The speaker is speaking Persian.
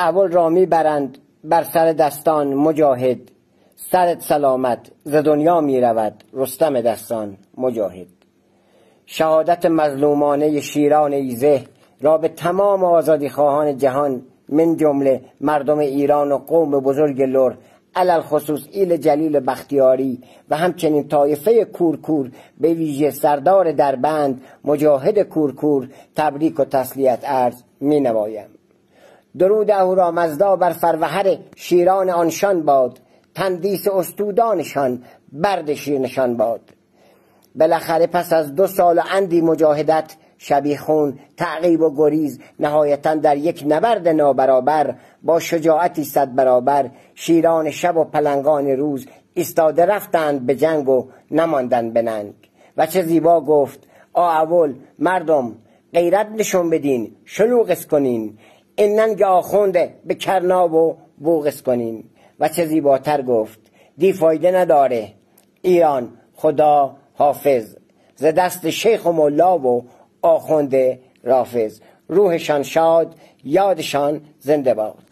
اول را می برند بر سر دستان مجاهد، سرت سلامت ز دنیا می رود رستم دستان مجاهد. شهادت مظلومانه شیران ایزه را به تمام آزادی خواهان جهان من جمله مردم ایران و قوم بزرگ لر علل خصوص ایل جلیل بختیاری و همچنین طایفه کورکور به ویژه سردار دربند مجاهد کورکور تبریک و تسلیت عرض می نمایم. درود اهورامزدا بر فروهر شیران آنشان باد، تندیس استودانشان برد شیرنشان باد. بالاخره پس از 2 سال و اندی مجاهدت، شبیخون، تعقیب و گریز، نهایتاً در یک نبرد نابرابر با شجاعتی 100 برابر، شیران شب و پلنگان روز ایستاده رفتند به جنگ و نماندند به ننگ. و چه زیبا گفت اول مردم غیرت نشون بدین، شلوغش کنین، این ننگ آخونده به کرنا و بوغش کنین. و چه زیباتر گفت دی فایده نداره ایران خدا حافظ، ز دست شیخ و ملا و آخوند رافض. روحشان شاد، یادشان زنده باد.